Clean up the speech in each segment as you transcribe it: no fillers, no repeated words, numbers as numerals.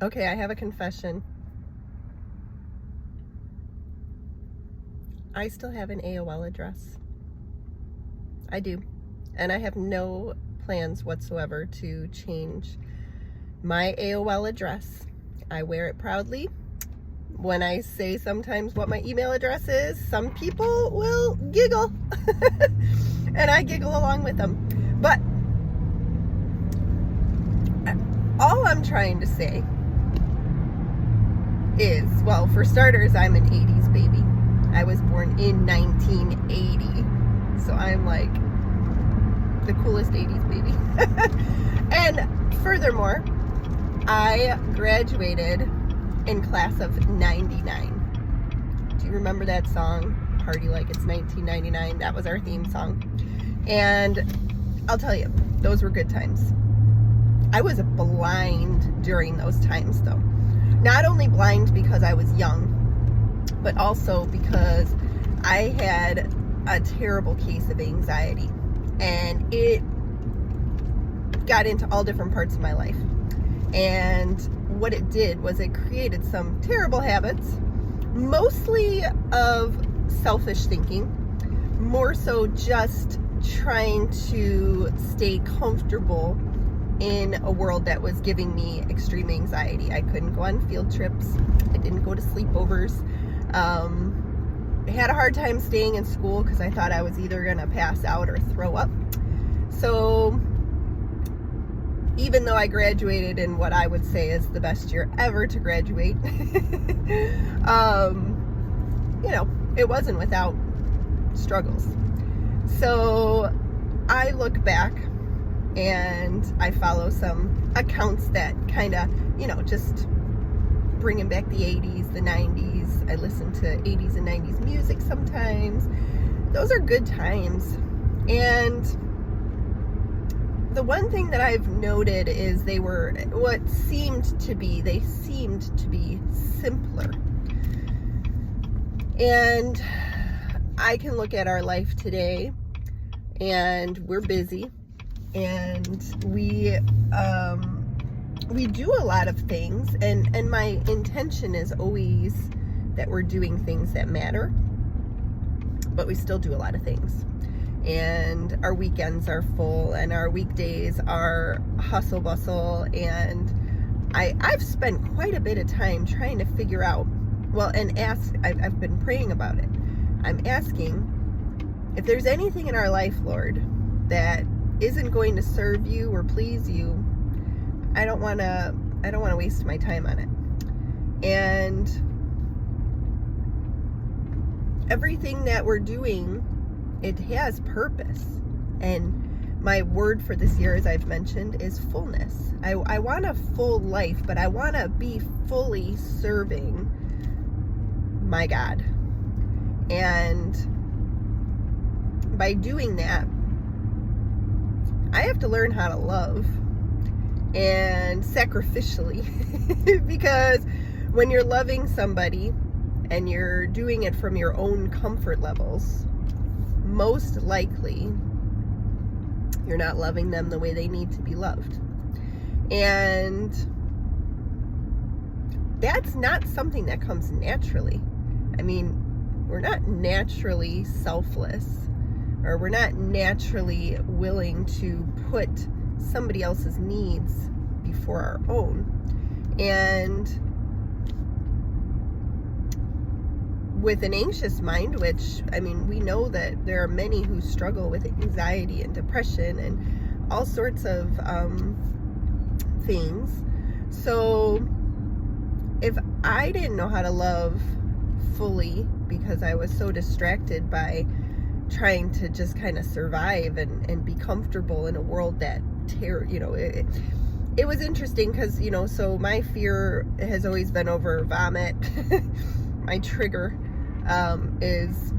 Okay, I have a confession. I still have an AOL address. I do. And I have no plans whatsoever to change my AOL address. I wear it proudly. When I say sometimes what my email address is, some people will giggle. And I giggle along with them. But all I'm trying to say is, well, for starters, I'm an 80s baby. I was born in 1980. So I'm like the coolest 80s baby. And furthermore, I graduated in class of 99. Do you remember that song? Party Like It's 1999. That was our theme song. And I'll tell you, those were good times. I was blind during those times though. Not only blind because I was young, but also because I had a terrible case of anxiety, and it got into all different parts of my life. And what it did was it created some terrible habits, mostly of selfish thinking, more so just trying to stay comfortable in a world that was giving me extreme anxiety. I couldn't go on field trips. I didn't go to sleepovers. I had a hard time staying in school because I thought I was either going to pass out or throw up. So even though I graduated in what I would say is the best year ever to graduate, it wasn't without struggles. So I look back and I follow some accounts that kind of, just bringing back the 80s, the 90s. I listen to 80s and 90s music sometimes. Those are good times. And the one thing that I've noted is they seemed to be simpler. And I can look at our life today, and we're busy, and we do a lot of things, and my intention is always that we're doing things that matter, but we still do a lot of things. And our weekends are full, and our weekdays are hustle bustle, and I've spent quite a bit of time trying to figure out, I've been praying about it. I'm asking, if there's anything in our life, Lord, that isn't going to serve you or please you, I don't want to waste my time on it. And everything that we're doing, it has purpose. And my word for this year, as I've mentioned, is fullness. I want a full life, but I want to be fully serving my God. And by doing that, I have to learn how to love, and sacrificially, because when you're loving somebody and you're doing it from your own comfort levels, most likely you're not loving them the way they need to be loved. And that's not something that comes naturally. I mean, we're not naturally selfless, or we're not naturally willing to put somebody else's needs before our own. And with an anxious mind, which, we know that there are many who struggle with anxiety and depression and all sorts of things. So if I didn't know how to love fully because I was so distracted by trying to just kind of survive and be comfortable in a world that it was interesting because, so my fear has always been over vomit. My trigger is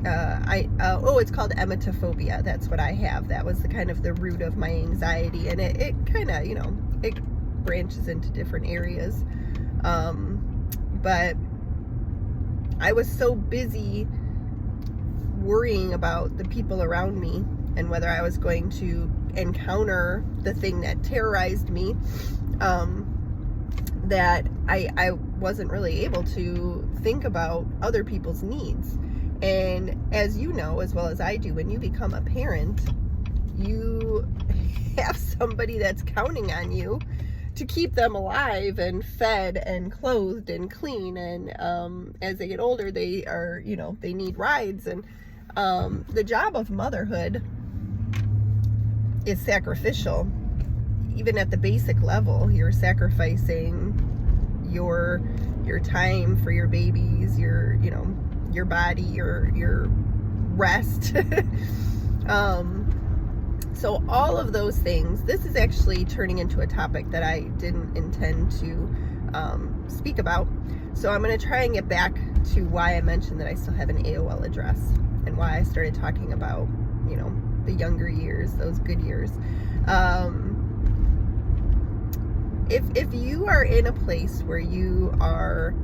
it's called emetophobia. That's what I have. That was the root of my anxiety, and it kind of, it branches into different areas. But I was so busy worrying about the people around me and whether I was going to encounter the thing that terrorized me, that I wasn't really able to think about other people's needs. And as you know, as well as I do, when you become a parent, you have somebody that's counting on you to keep them alive and fed and clothed and clean. And as they get older, they are, they need rides. And the job of motherhood is sacrificial. Even at the basic level, you're sacrificing your time for your babies, your body, your rest. So all of those things, this is actually turning into a topic that I didn't intend to speak about. So I'm going to try and get back to why I mentioned that I still have an AOL address and why I started talking about, the younger years, those good years. If you are in a place where you are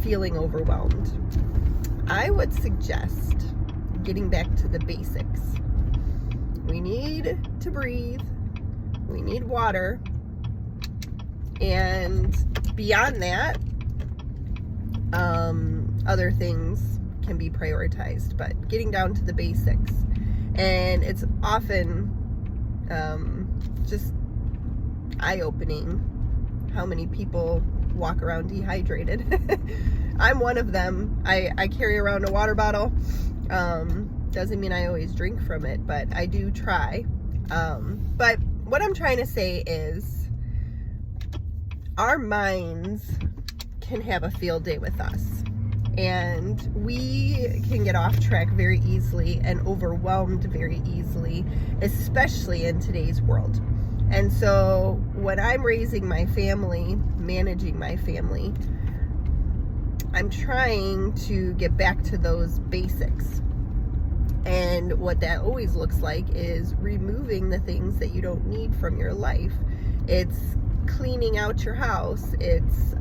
feeling overwhelmed, I would suggest getting back to the basics. We need to breathe, we need water, and beyond that, other things can be prioritized, but getting down to the basics. And it's often just eye-opening how many people walk around dehydrated. I'm one of them. I carry around a water bottle. Doesn't mean I always drink from it, but I do try. But what I'm trying to say is our minds can have a field day with us, and we can get off track very easily and overwhelmed very easily, especially in today's world. And so when I'm raising my family, managing my family, I'm trying to get back to those basics. And what that always looks like is removing the things that you don't need from your life. It's cleaning out your house. It's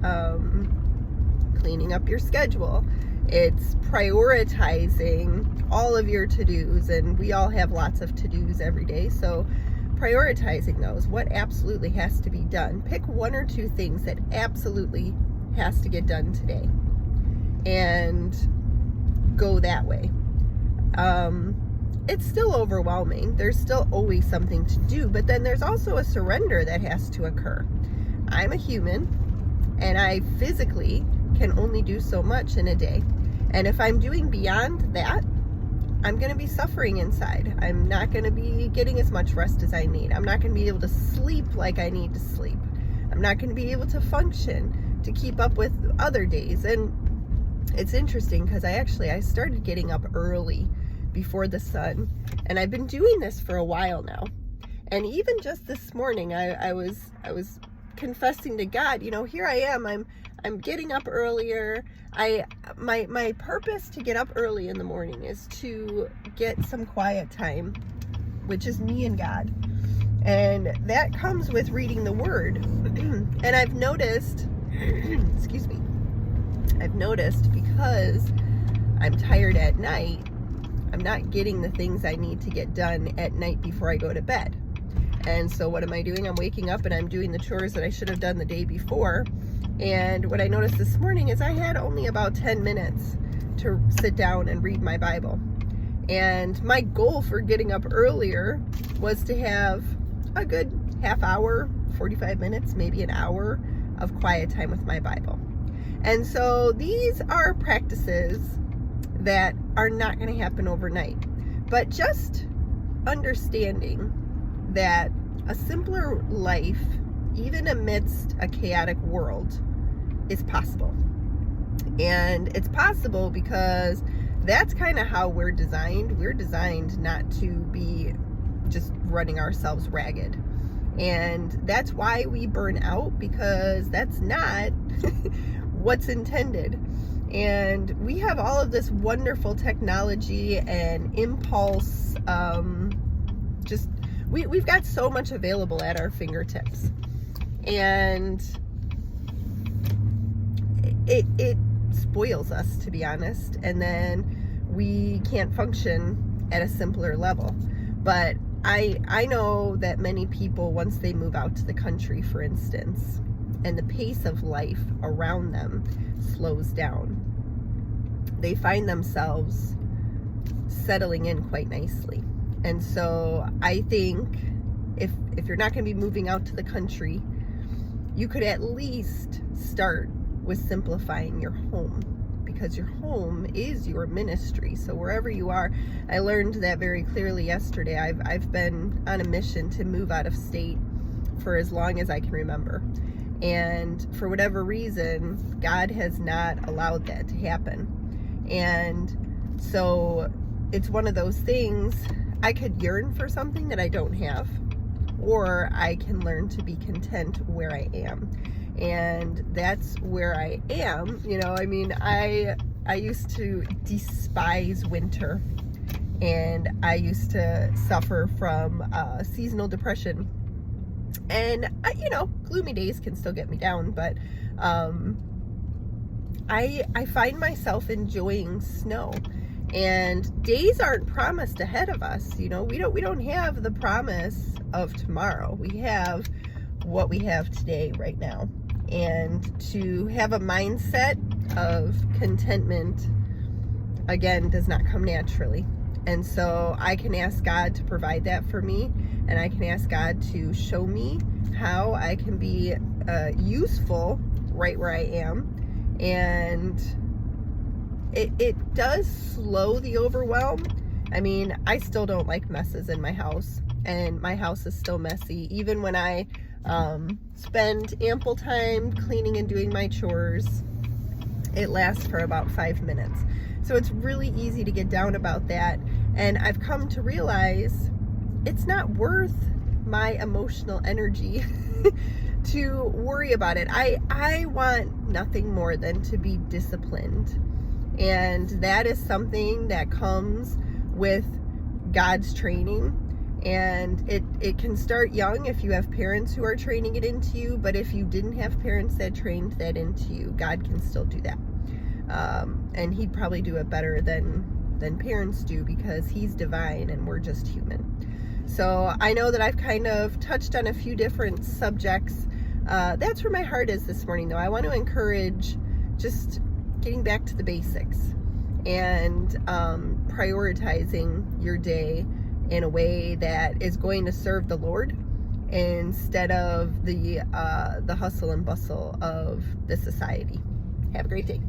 cleaning up your schedule. It's prioritizing all of your to-dos. And we all have lots of to-dos every day. So prioritizing those, what absolutely has to be done. Pick one or two things that absolutely has to get done today and go that way. It's still overwhelming. There's still always something to do, but then there's also a surrender that has to occur. I'm a human, and I physically can only do so much in a day. And if I'm doing beyond that, I'm going to be suffering inside. I'm not going to be getting as much rest as I need. I'm not going to be able to sleep like I need to sleep. I'm not going to be able to function to keep up with other days. And it's interesting because I started getting up early before the sun, and I've been doing this for a while now. And even just this morning, I was confessing to God, here I am. I'm getting up earlier. My purpose to get up early in the morning is to get some quiet time, which is me and God. And that comes with reading the Word. And I've noticed, excuse me, because I'm tired at night, I'm not getting the things I need to get done at night before I go to bed. And so what am I doing? I'm waking up and I'm doing the chores that I should have done the day before. And what I noticed this morning is I had only about 10 minutes to sit down and read my Bible. And my goal for getting up earlier was to have a good half hour, 45 minutes, maybe an hour of quiet time with my Bible. And so these are practices that are not going to happen overnight. But just understanding that a simpler life, even amidst a chaotic world, is possible. And it's possible because that's kind of how we're designed. We're designed not to be just running ourselves ragged. And that's why we burn out, because that's not what's intended. And we have all of this wonderful technology and impulse. We've got so much available at our fingertips. And it spoils us, to be honest. And then we can't function at a simpler level. But I know that many people, once they move out to the country, for instance, and the pace of life around them slows down. They find themselves settling in quite nicely. And so I think if you're not going to be moving out to the country, you could at least start with simplifying your home, because your home is your ministry. So wherever you are, I learned that very clearly yesterday. I've been on a mission to move out of state for as long as I can remember. And for whatever reason, God has not allowed that to happen. And so it's one of those things, I could yearn for something that I don't have, or I can learn to be content where I am. And that's where I am. You know, I mean, I used to despise winter, and I used to suffer from seasonal depression. And you know, gloomy days can still get me down, but I find myself enjoying snow. And days aren't promised ahead of us. You know, we don't have the promise of tomorrow. We have what we have today, right now. And to have a mindset of contentment, again, does not come naturally. And so I can ask God to provide that for me, and I can ask God to show me how I can be useful right where I am. And it does slow the overwhelm. I mean, I still don't like messes in my house, and my house is still messy. Even when I spend ample time cleaning and doing my chores, it lasts for about 5 minutes. So it's really easy to get down about that. And I've come to realize it's not worth my emotional energy to worry about it. I want nothing more than to be disciplined. And that is something that comes with God's training. And it can start young if you have parents who are training it into you. But if you didn't have parents that trained that into you, God can still do that. And he'd probably do it better than parents do, because he's divine and we're just human. So I know that I've kind of touched on a few different subjects. That's where my heart is this morning, though. I want to encourage just getting back to the basics and prioritizing your day in a way that is going to serve the Lord instead of the hustle and bustle of the society. Have a great day.